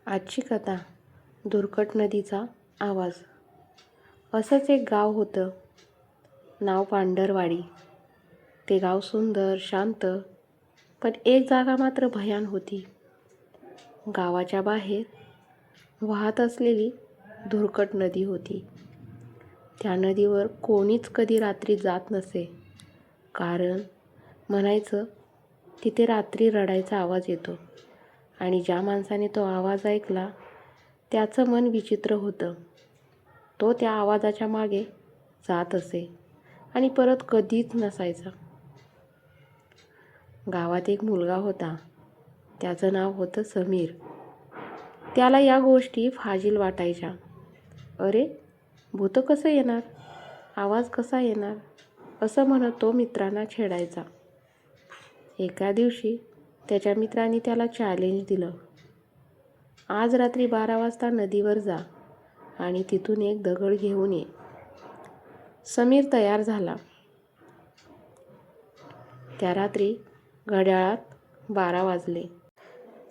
आजची कथा दुर्गट नदीचा आवाज. असंच एक गाव होतं. नाव पांढरवाडी. ते गाव सुंदर, शांत, पण एक जागा मात्र भयान होती. गावाच्या बाहेर वाहत असलेली दुर्गट नदी होती. त्या नदीवर कोणीच कधी रात्री जात नसे, कारण म्हणायचं तिथे रात्री रडायचा आवाज येतो आणि ज्या माणसाने तो आवाज ऐकला त्याचं मन विचित्र होतं. तो त्या आवाजाच्या मागे जात असे आणि परत कधीच नसायचा. गावात एक मुलगा होता. त्याचं नाव होतं समीर. त्याला या गोष्टी फाजील वाटायच्या. अरे, भूत कसं येणार, आवाज कसा येणार, असं म्हणत तो मित्रांना छेडायचा. एका दिवशी त्याच्या मित्रांनी त्याला चॅलेंज दिलं. आज रात्री 12 वाजता नदीवर जा आणि तिथून एक दगड घेऊन ये. समीर तयार झाला. त्या रात्री घड्याळात 12 वाजले.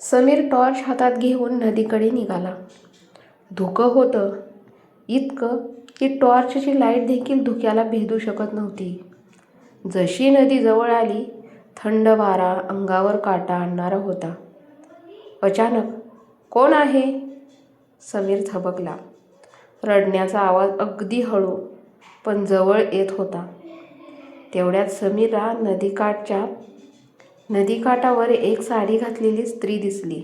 समीर टॉर्च हातात घेऊन नदीकडे निघाला. धुकं होतं, इतकं की टॉर्चची लाईट देखील धुक्याला भेदू शकत नव्हती. जशी नदी जवळ आली, थंड वारा अंगावर काटा आणणारा होता. अचानक, कोण आहे? समीर थबकला. रडण्याचा आवाज अगदी हळू पण जवळ येत होता. तेवढ्यात समीरला नदीकाठावर एक साडी घातलेली स्त्री दिसली.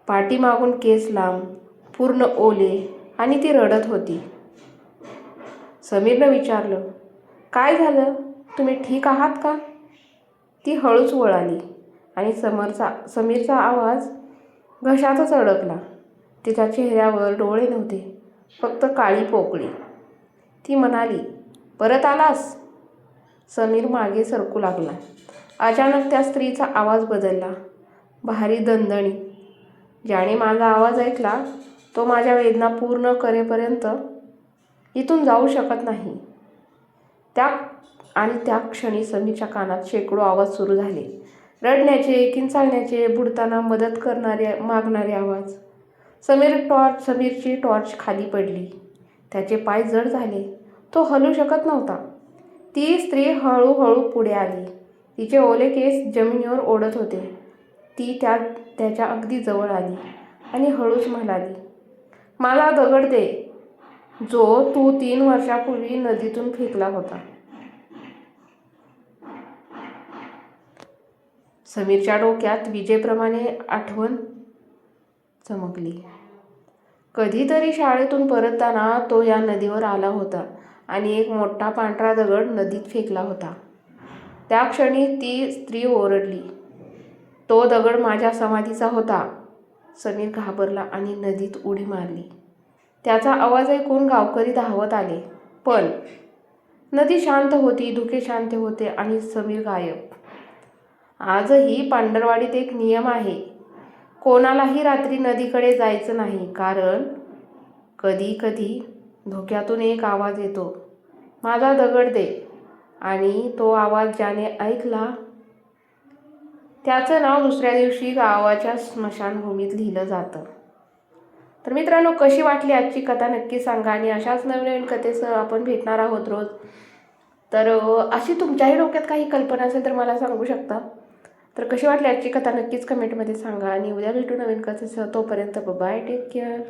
पाठीमागून केस लांब, पूर्ण ओले, आणि ती रडत होती. समीरनं विचारलं, काय झालं, तुम्ही ठीक आहात का? ती हळूच वळाली आणि समीरचा आवाज घशातच अडकला. तिच्या चेहऱ्यावर डोळे नव्हते, फक्त काळी पोकळी. ती म्हणाली, परत आलास? समीर मागे सरकू लागला. अचानक त्या स्त्रीचा आवाज बदलला, भारी दणदणीत. ज्याने माझा आवाज ऐकला तो माझ्या वेदना पूर्ण करेपर्यंत इथून जाऊ शकत नाही. त्या क्षणी समीरच्या कानात शेकडो आवाज सुरू झाले. रडण्याचे, किंचाळण्याचे, बुडताना मदत मागणारे आवाज. समीरची टॉर्च खाली पडली. त्याचे पाय जड झाले. तो हलू शकत नव्हता. ती स्त्री हळूहळू पुढे आली. तिचे ओले केस जमिनीवर ओढत होते. ती त्याच्या अगदी जवळ आली आणि हळूच म्हणाली, मला दगड दे, जो तू 3 वर्षापूर्वी नदीतून फेकला होता. समीरच्या डोक्यात विजेप्रमाणे आठवण चमकली. कधीतरी शाळेतून परतताना तो या नदीवर आला होता आणि एक मोठा पांढरा दगड नदीत फेकला होता. त्या क्षणी ती स्त्री ओरडली, तो दगड माझ्या समाधीचा होता. समीर घाबरला आणि नदीत उडी मारली. त्याचा आवाज ऐकून गावकरी धावत आले, पण नदी शांत होती, धुके शांत होते आणि समीर गायब. आजही पांढरवाडीत एक नियम आहे, कोणालाही रात्री नदीकडे जायचं नाही, कारण कधी कधी धुक्यातून एक आवाज येतो, माझा दगड दे, आणि तो आवाज ज्याने ऐकला त्याचं नाव दुसऱ्या दिवशी गावाच्या स्मशानभूमीत लिहिलं जातं. तर मित्रांनो, कशी वाटली आजची कथा नक्की सांगा आणि अशाच नवीन कथेसह आपण भेटणार आहोत रोज. तर अशी तुमच्याही डोक्यात काही कल्पना असेल तर मला सांगू शकता. तर कशी वाटली आजची कथा नक्कीच कमेंटमध्ये सांगा आणि उद्या भेटू नवीन कथेसह. तोपर्यंत बाय, टेक केअर.